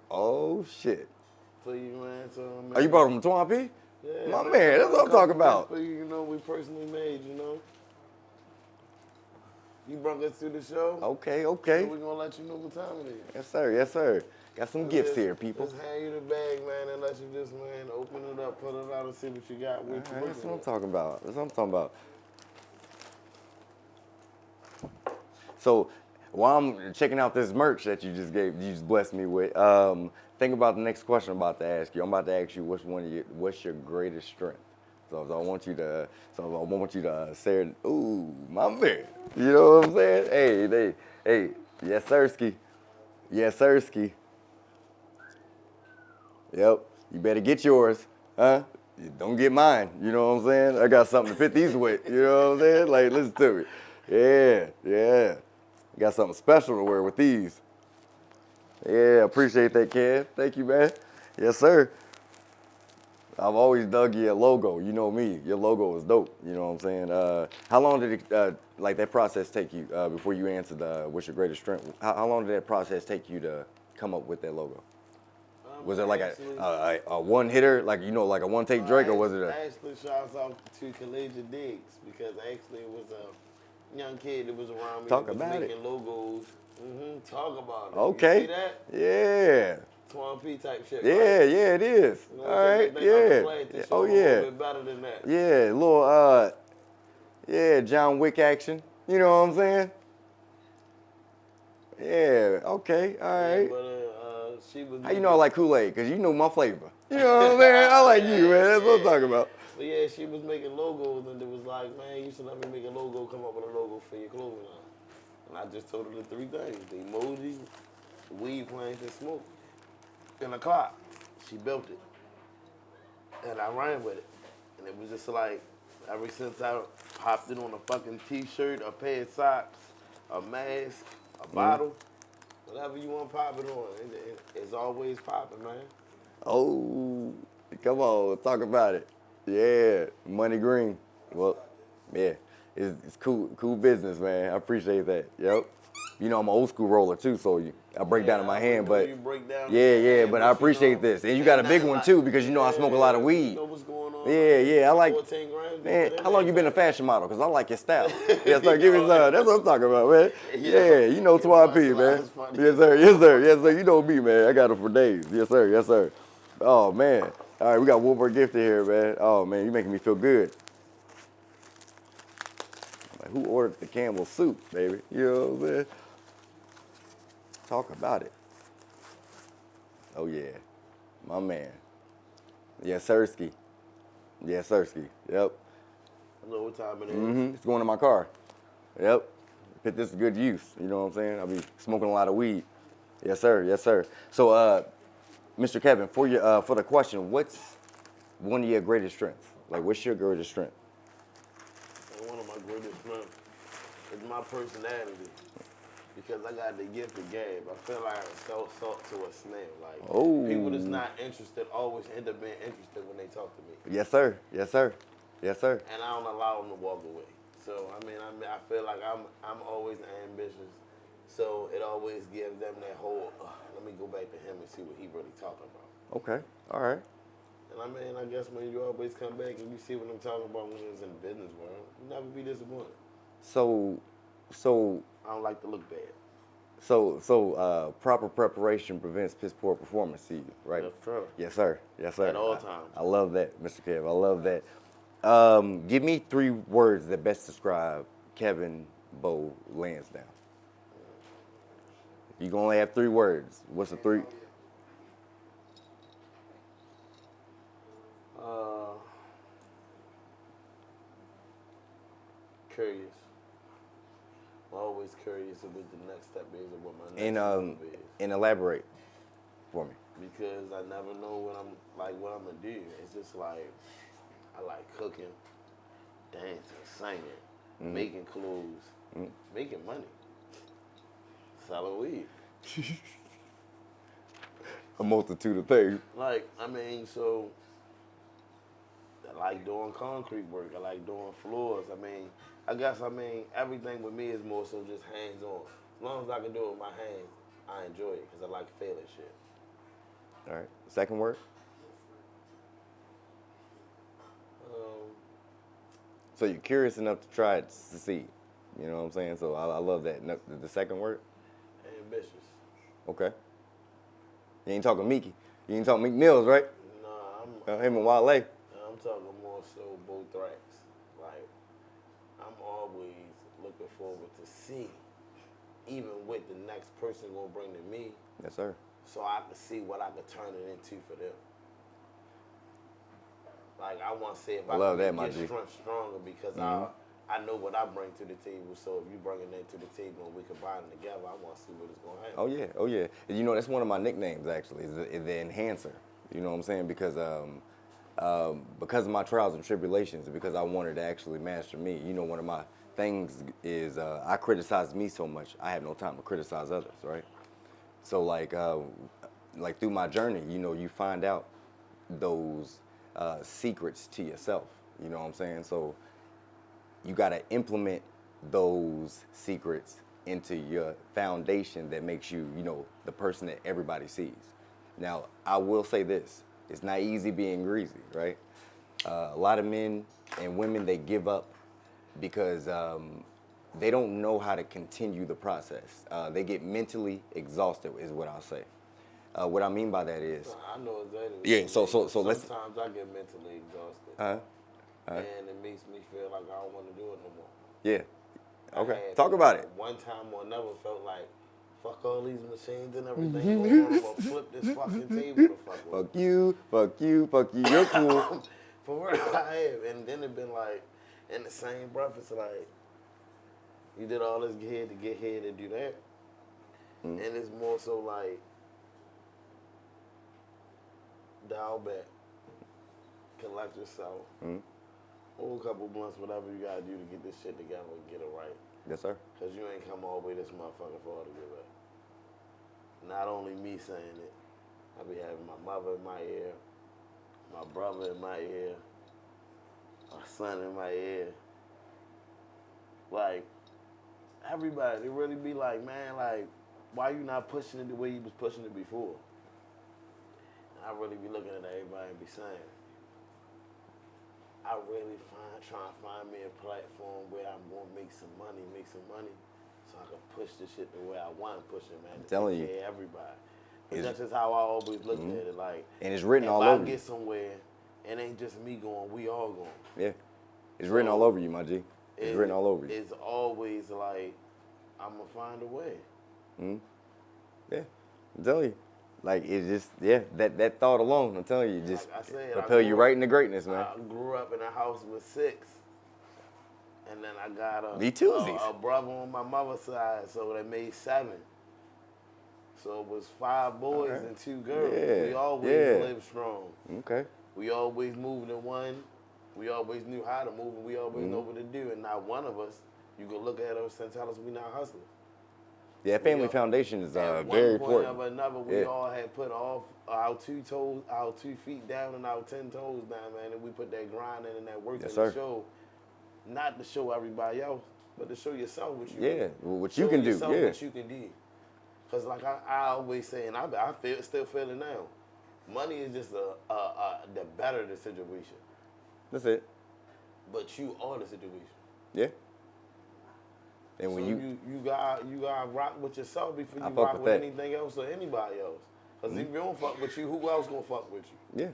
Oh shit! for you, man. So, man, Oh, you brought them from Twan P? Yeah, My man, man, that's what I'm talking about. For you, we personally made, You brought us to the show. Okay. So we're going to let you know what time it is. Yes, sir. Yes, sir. Got some gifts here, people. Just hand you the bag, man, and let you just, man, open it up, put it out, and see what you got. All right, that's what I'm talking about. That's what I'm talking about. So while I'm checking out this merch that you just blessed me with, think about the next question I'm about to ask you. I'm about to ask you what's your greatest strength. So I want you to say it. Ooh, my man. You know what I'm saying? Hey, yes, sirski. Yes, sirski. Yep, you better get yours, huh? Don't get mine, you know what I'm saying? I got something to fit these with, you know what I'm saying? Like, listen to me. Yeah. Got something special to wear with these. Yeah, appreciate that, Kev. Thank you, man. Yes, sir. I've always dug your logo. You know me. Your logo is dope. You know what I'm saying? How long did it, that process take you before you answered what's your greatest strength? How long did that process take you to come up with that logo? Was it like a one hitter, like a one take Drake, or was it a? Actually, shouts out to Kalaja Diggs because actually it was a young kid that was around me. Talk that was about making logos. Talk about it. Okay. You see that? Yeah. Twan P type shit. Yeah, right? yeah, it is. You know All what I'm right, saying? yeah. Oh Oh yeah. yeah. A little bit better than that. Yeah, little John Wick action. You know what I'm saying? Yeah. Okay. All right. Yeah, but she was. How you know I like Kool-Aid? Cause you know my flavor. You know what I'm saying? I like you, man. That's what I'm talking about. But yeah, she was making logos, and it was like, man, you should let me make a logo, come up with a logo for your clothing line. And I just told her the three things: the emoji, the weed plants, and smoke. And a clock. She built it, and I ran with it. And it was just like, ever since I popped it on a fucking T-shirt, a pair of socks, a mask, a bottle, whatever you want to pop it on, it's always popping, man. Oh, come on, talk about it. Yeah, Money Green. Well, yeah, it's cool business, man. I appreciate that. Yep. I'm an old school roller too, so I break down in my hand, but you break down but I appreciate this. And you got a big one too, because I smoke a lot of weed. You know what's going on? Yeah, I like. 14 grams. Man, how long you been a fashion model? Cause I like your style. Yes, sir. Give me some. That's what I'm talking about, man. Yeah, you know Twan P, man. Yes, sir. You know me, man. I got it for days. Yes, sir. Oh man. All right, we got one more gift here, man. Oh man, you making me feel good. Like, who ordered the Campbell soup, baby? You know what I'm saying? Talk about it. Oh, yeah. My man. Yes, Sirski. Yes, Sirski. Yep. I know what time it is. It's going in my car. Yep. Put this to good use. You know what I'm saying? I'll be smoking a lot of weed. Yes, sir. Yes, sir. So, Mr. Kevin, for the question, what's one of your greatest strengths? Like, what's your greatest strength? And one of my greatest strengths is my personality. Because I got the gift of gab. I feel like I sell salt to a snail. Like, people that's not interested always end up being interested when they talk to me. Yes, sir. Yes, sir. Yes, sir. And I don't allow them to walk away. So, I mean, I feel like I'm always ambitious. So, it always gives them that whole, let me go back to him and see what he really talking about. Okay. All right. And I mean, I guess when you always come back and you see what I'm talking about when it's in the business world, you never be disappointed. So, I don't like to look bad. proper preparation prevents piss poor performance, to you, right? That's true. Yes, sir. Yes, sir. At all times. I love that, Mr. Kev. I love that. Give me 3 words that best describe Kevin Bo Lansdowne. If you can only have 3 words, what's the 3? Curious. I'm always curious of what the next step is or what my next move is. And elaborate for me. Because I never know what I'm gonna do. It's just like I like cooking, dancing, singing, making clothes, making money, selling weed. A multitude of things. Like, I mean, so I like doing concrete work. I like doing floors. I guess everything with me is more so just hands-on. As long as I can do it with my hands, I enjoy it because I like failing shit. All right. Second word? So you're curious enough to try it to succeed. You know what I'm saying? So I love that. No, the second word? Ambitious. Okay. You ain't talking Meeky. You ain't talking Meek Mills, right? Nah, Him and Wale. I'm talking more so both tracks. Like, I'm always looking forward to see, even what the next person gonna bring to me. Yes, sir. So I can see what I can turn it into for them. Like, I want to see if I can get strength stronger because I know what I bring to the table. So if you bring it to the table and we combine it together, I want to see what it's going to happen. Oh, yeah. Oh, yeah. You know, that's one of my nicknames, actually, is the enhancer. You know what I'm saying? Because of my trials and tribulations, because I wanted to actually master me. You know, one of my things is I criticize me so much, I have no time to criticize others, right? So, like through my journey, you know, you find out those secrets to yourself. You know what I'm saying? So you got to implement those secrets into your foundation that makes you, you know, the person that everybody sees. Now, I will say this. It's not easy being greasy, right? A lot of men and women, they give up because they don't know how to continue the process. They get mentally exhausted is what I'll say. What I mean by that is... I know exactly what yeah, you mean. so let's... Sometimes I get mentally exhausted. And it makes me feel like I don't want to do it no more. Yeah. Okay. Talk about it. One time or another felt like, fuck all these machines and everything going on. I'm going to flip this fucking table the fuck with. Fuck you, fuck you, fuck you. You're cool. For real, I have. And then it been like, in the same breath, it's like, you did all this here to get here to do that. And it's more so like, dial back, collect yourself, hold a couple months, whatever you gotta do to get this shit together and get it right. Yes, sir. Cause you ain't come all the way this motherfucker for all to give up. Not only me saying it, I be having my mother in my ear, my brother in my ear, my son in my ear. Like, everybody, they really be like, man, like, why you not pushing it the way you was pushing it before? I really be looking at everybody and be saying, I really trying to find me a platform where I'm going to make some money, so I can push this shit the way I want to push it, man. I'm telling you. Everybody. That's just how I always looked at it. Like, and it's written all over you. If I get somewhere, it ain't just me going, we all going. Yeah. It's written all over you, my G. It's written all over you. It's always like, I'm going to find a way. Mm-hmm. Yeah, I'm telling you. Like, it's just, yeah, that thought alone, I'm telling you, just like I said, propel you right into greatness, man. I grew up in a house with 6. And then I got V2s. a brother on my mother's side, so that made 7. So it was 5 boys and 2 girls. Yeah. We always lived strong. Okay. We always moved in one. We always knew how to move, and we always know what to do. And not one of us, you can look at us and tell us we not hustling. Yeah, family foundation is very important. At one point or another, we all had put off our 2 feet down and our 10 toes down, man, and we put that grind in and that work in the show. Not to show everybody else, but to show yourself what you can do. What you can do. What you can do. Because like I always say, and I still feel it now, money is just the better the situation. That's it. But you are the situation. Yeah. And when you gotta rock with yourself before you rock with anything else or anybody else. Because if you don't fuck with you, who else gonna fuck with you? Yeah.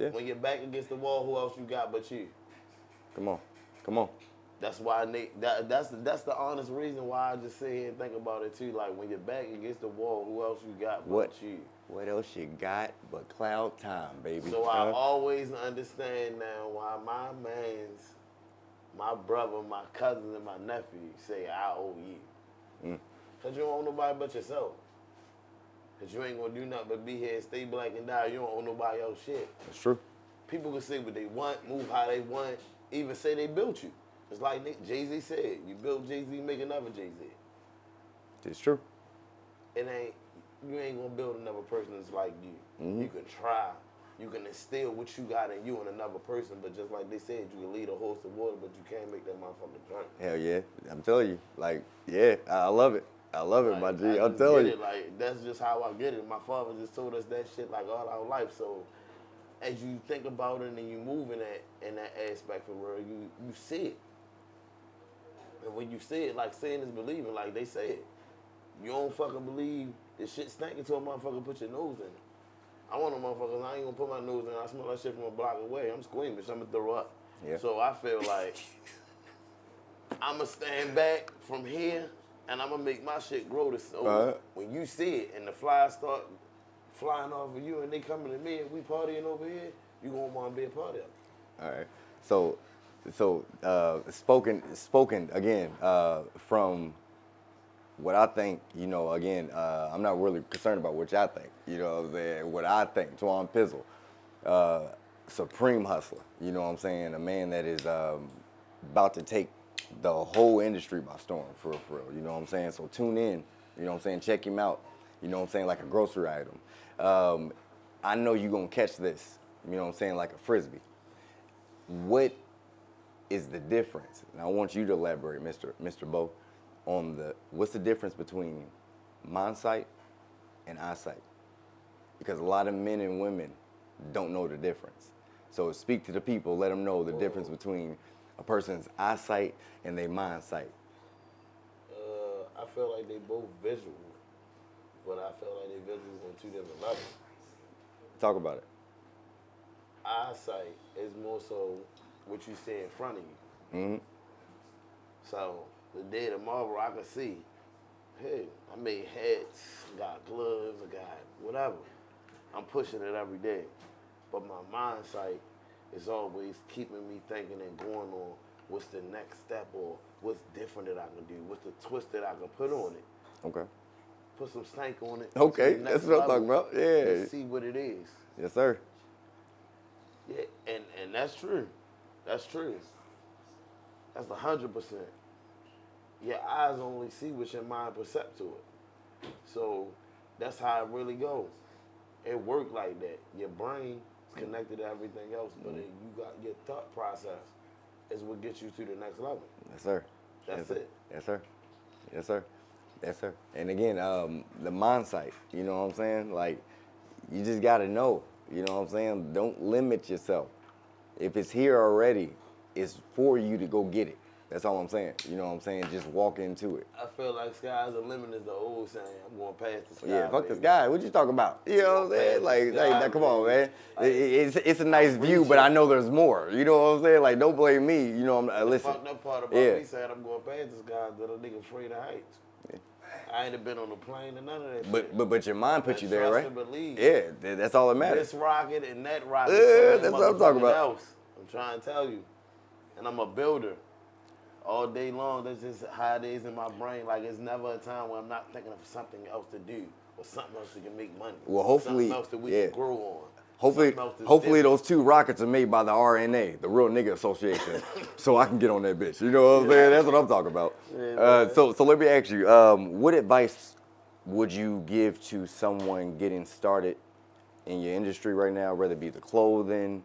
Yeah. When you're back against the wall, who else you got but you? Come on. That's why that's the honest reason why I just sit here and think about it too. Like when you're back against the wall, who else you got but you? What else you got but cloud time, baby? So I always understand now why my mans, my brother, my cousin, and my nephew say I.O.U. Because you don't owe nobody but yourself. Because you ain't going to do nothing but be here and stay black and die. You don't owe nobody else shit. That's true. People can say what they want, move how they want, even say they built you. It's like Jay-Z said, you build Jay-Z, make another Jay-Z. It's true. You ain't going to build another person that's like you. You can try. You can instill what you got in you in another person, but just like they said, you can lead a horse to water, but you can't make that motherfucker drink. Hell yeah. I'm telling you. Like, yeah, I love it. I love it, my G. I'm telling you. Like, that's just how I get it. My father just told us that shit like all our life. So as you think about it and you move in that aspect of the world, you see it. And when you see it, like seeing is believing, like they said. You don't fucking believe the shit stank until a motherfucker put your nose in it. I want no motherfuckers, I ain't gonna put my nose in it. I smell that shit from a block away. I'm squeamish, I'm gonna throw up. Yeah. So I feel like I'm gonna stand back from here and I'm gonna make my shit grow. So when you see it and the flies start flying off of you and they coming to me and we partying over here, you gonna wanna be a part of it. All right. So spoken again from what I think, again, I'm not really concerned about what y'all think, you know what I'm saying? What I think, Twan Pizzle, supreme hustler, you know what I'm saying? A man that is about to take the whole industry by storm, for real, you know what I'm saying? So tune in, you know what I'm saying? Check him out, you know what I'm saying? Like a grocery item. I know you're gonna catch this, you know what I'm saying? Like a Frisbee. What is the difference? And I want you to elaborate, Mr. Bo, on what's the difference between mindsight and eyesight? Because a lot of men and women don't know the difference. So speak to the people, let them know the difference between a person's eyesight and their mindsight. I feel like they both visual, but I feel like they visuals on 2 different levels. Talk about it. Eyesight is more so what you see in front of you. Mm-hmm. So the day tomorrow I can see, hey, I made hats, I got gloves, I got whatever. I'm pushing it every day. But my mindsight is always keeping me thinking and going on what's the next step or what's different that I can do, what's the twist that I can put on it. Okay. Put some stank on it. Okay, that's what I'm talking about. Yeah. See what it is. Yes, sir. Yeah, and that's true. That's true. That's 100%. Your eyes only see what your mind perceives to it. So that's how it really goes. It works like that. Your brain is connected to everything else, but then you got your thought process is what gets you to the next level. Yes, sir. That's it. Yes, sir. Yes, sir. Yes, sir. And again, the mindset, you know what I'm saying? Like, you just got to know, you know what I'm saying? Don't limit yourself. If it's here already, it's for you to go get it. That's all I'm saying. You know what I'm saying? Just walk into it. I feel like sky's the limit is the old saying. I'm going past the sky. Yeah, fuck baby. this guy. What you talking about? You know what I'm saying? Like, come on, man. It's a nice view, but I know there's more. You know what I'm saying? Like, don't blame me. You know, listen. The fucked up part about me saying I'm going past the sky is that a nigga afraid of heights. I ain't been on a plane or none of that shit. But your mind put you there, trust right? and believe. Yeah, that's all that matters. This rocket and that rocket. Yeah, that's what I'm talking about. Else. I'm trying to tell you. And I'm a builder. All day long, that's just how it is in my brain. Like, it's never a time when I'm not thinking of something else to do or something else that can make money. Well, hopefully, something else that we can grow on. Hopefully those 2 rockets are made by the RNA, the Real Nigga Association, so I can get on that bitch. You know what I'm saying? That's what I'm talking about. Yeah, so let me ask you, what advice would you give to someone getting started in your industry right now, whether it be the clothing,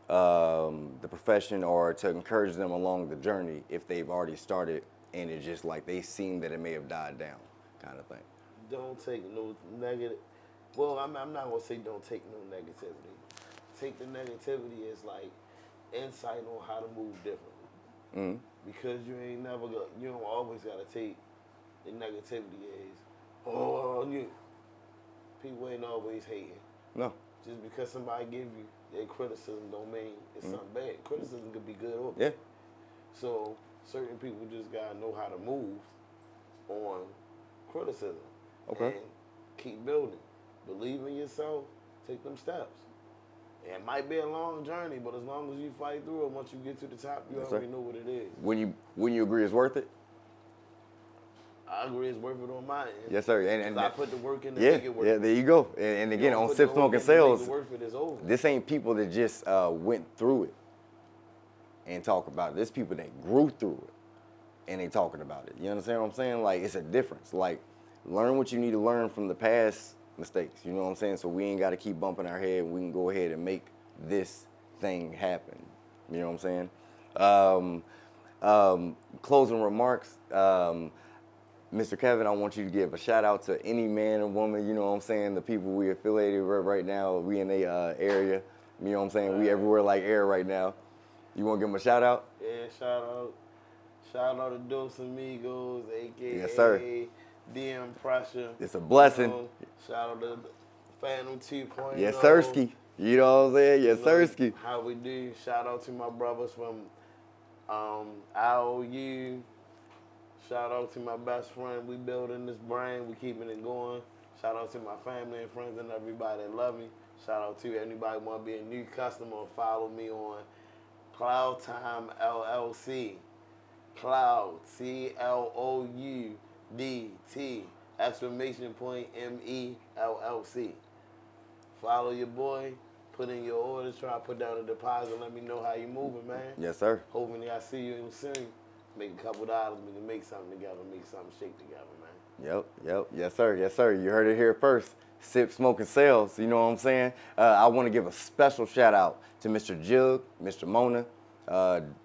the profession, or to encourage them along the journey if they've already started and it's just like they seem that it may have died down, kind of thing? Don't take no negative. Well, I'm not gonna say don't take no negativity. Take the negativity as like insight on how to move differently. Mm-hmm. Because you don't always gotta take the negativity as, people ain't always hating. No. Just because somebody give you their criticism don't mean it's something bad. Criticism could be good or bad. Yeah. So certain people just gotta know how to move on criticism. Okay. And keep building. Believe in yourself, take them steps. It might be a long journey, but as long as you fight through it, once you get to the top, you already know what it is. When you agree it's worth it? I agree it's worth it on my end. Yes, sir. And I put the work in to make it worth it. Yeah, there you go. And again, on Sip Smoking Sales, this ain't people that just went through it and talk about it. This people that grew through it and they talking about it. You understand what I'm saying? Like, it's a difference. Like, learn what you need to learn from the past mistakes. You know what I'm saying? So we ain't got to keep bumping our head. We can go ahead and make this thing happen. You know what I'm saying? Closing remarks. Mr. Kevin, I want you to give a shout out to any man or woman, you know what I'm saying, the people we affiliated with right now, we in the area, you know what I'm saying, we everywhere like air right now. You want to give them a shout out? Yeah, shout out to Dos Amigos, a.k.a. Yes, sir. DM Pressure. It's a blessing. Shout out to Phantom 2.0. Yes, sirski. You know what I'm saying? Yes, sirski. How we do. Shout out to my brothers from I.O.U. Shout out to my best friend. We building this brand. We keeping it going. Shout out to my family and friends and everybody that love me. Shout out to anybody want to be a new customer. Follow me on Cloud Time LLC. Cloud, CLOUDT, exclamation point MELLC. Follow your boy. Put in your orders. Try to put down a deposit. Let me know how you moving, man. Yes, sir. Hopefully I see you soon. Make a couple dollars, we can make something together, make something shake together, man. Yep. Yes, sir. Yes, sir. You heard it here first. Sip Smoking Sales, you know what I'm saying? I want to give a special shout out to Mr. Jug, Mr. Mona,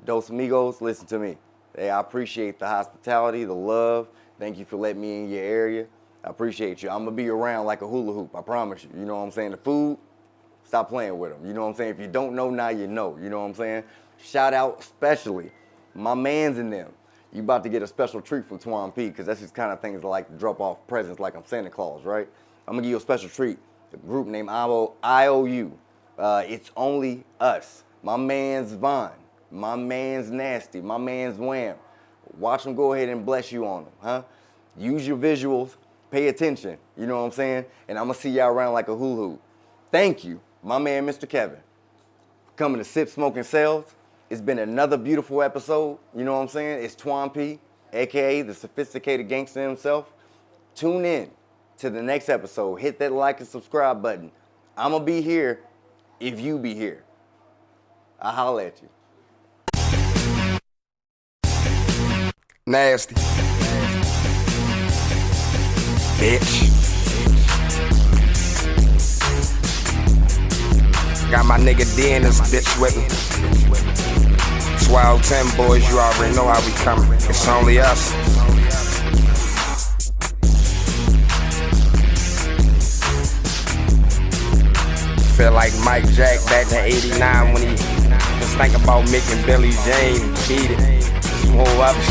Dos Amigos. Listen to me. Hey, I appreciate the hospitality, the love. Thank you for letting me in your area. I appreciate you. I'm going to be around like a hula hoop, I promise you. You know what I'm saying? The food, stop playing with them. You know what I'm saying? If you don't know, now you know. You know what I'm saying? Shout out especially my mans in them. You about to get a special treat from Twan P, because that's just kind of things I like to drop off presents like I'm Santa Claus, right? I'm going to give you a special treat. The group named I.O.U. It's only us. My man's Vaughn. My man's Nasty. My man's Wham. Watch them go ahead and bless you on them, huh? Use your visuals. Pay attention. You know what I'm saying? And I'm going to see y'all around like a hula hoop. Thank you, my man, Mr. Kevin, for coming to Sip Smoking Sales. It's been another beautiful episode, you know what I'm saying? It's Twan P, a.k.a. the sophisticated gangster himself. Tune in to the next episode. Hit that like and subscribe button. I'm going to be here if you be here. I'll holler at you. Nasty. Bitch. Got my nigga D in this bitch with me. 12-10 boys, you already know how we coming. It's only us. Feel like Mike Jack back in '89 when he was thinking about making Billy Jean beat it. whole others.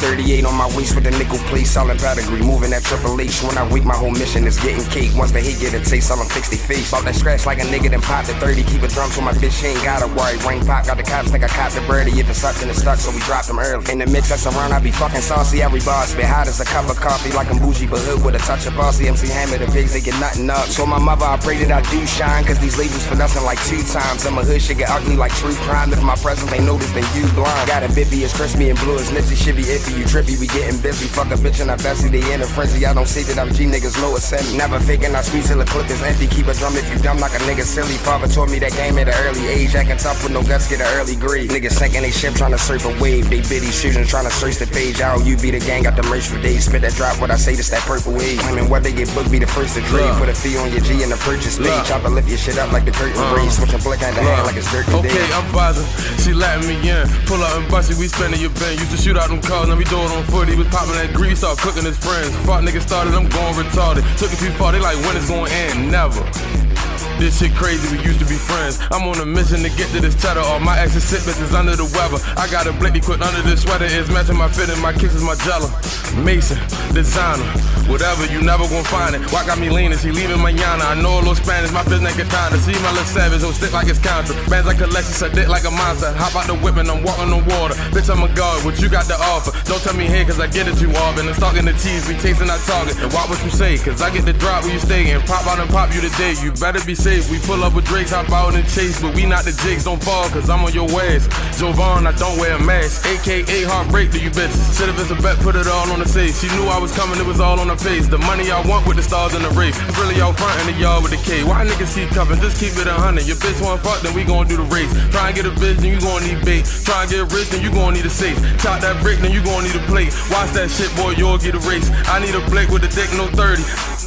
38 on my waist with the nickel plate, solid pedigree, moving that Triple H. When I wake, my whole mission is getting cake. Once the hate get a taste, I'll fix their face. Bought that scratch like a nigga, then pop the 30. Keep a drum so my bitch ain't gotta worry. Ring pop, got the cops, think I copped the birdie. If it's up, then it's stuck, so we dropped them early. In the mix that's around, I be fucking saucy. Every bar spit hot as a cup of coffee. Like I'm bougie, but hood with a touch of bossy. MC Hammer, the pigs, they get nothing up. So my mother, I pray that I do shine, cause these labels for nothing like 2 times. And my hood shit get ugly like true crime. If my presence ain't noticed, then you blind. Got a bippy, it's crispy and blue as Nipsey. Shit be iffy, you trippy, we getting busy. Fuck a bitch and I Bessie, they in a frenzy. I don't say that I'm G niggas low assent. Never faking, I squeeze till the clip is empty. Keep a drum if you dumb like a nigga silly. Father taught me that game at an early age. Acting tough with no guts, get an early grade. Niggas sinking they ship trying to surf a wave. They bitty shooting trying to search the page. I.O.U be the gang, got the merch for days. Spit that drop, what I say, this that purple wave. Claiming what they get booked, be the first to trade. Put a fee on your G in the purchase page. Chopper lift your shit up like the curtain raise. Switching blick hand to hand like it's dirt today. Okay, I'm buzzing. She letting me in. Pull up and bust it, we spinning your bin. Used to shoot out them cars, now we do it on foot. He was popping that grease, start cooking his friends. Fuck niggas started, I'm going retarded. Took it too far, they like when it's gonna end. Never. This shit crazy, we used to be friends. I'm on a mission to get to this cheddar. All my exes sit bitches under the weather. I got a blicky put under this sweater. It's matching my fit and my kicks is my jello. Mason, designer, whatever, you never gon' find it. Why got me leaning, she leaving mañana. I know a little Spanish, my business katana. See my little savage, who stick like it's counter. Bands like collection, so dick like a monster. Hop out the whip and I'm walking on water. Bitch, I'm a god, what you got to offer? Don't tell me hey, cause I get it you all. Been stalking the cheese, we tasting our target. And watch what you say, cause I get the drop where you stay. And pop out and pop you today, you better be safe. We pull up with Drakes, hop out and chase. But we not the jigs, don't fall, cause I'm on your ass. Jovan, I don't wear a mask. AKA heartbreak to you bitches. Shit if it's a bet, put it all on the safe. She knew I was coming, it was all on her face. The money I want with the stars in the race. It's really out front in the yard with the K. Why niggas keep coming? Just keep it 100. Your bitch want fuck, then we gon' do the race. Try and get a bitch, then you gon' need bait. Try and get rich, then you gon' need a safe. Chop that brick, then you gon' need a plate. Watch that shit, boy, you'll get a race. I need a blick with a dick, no 30.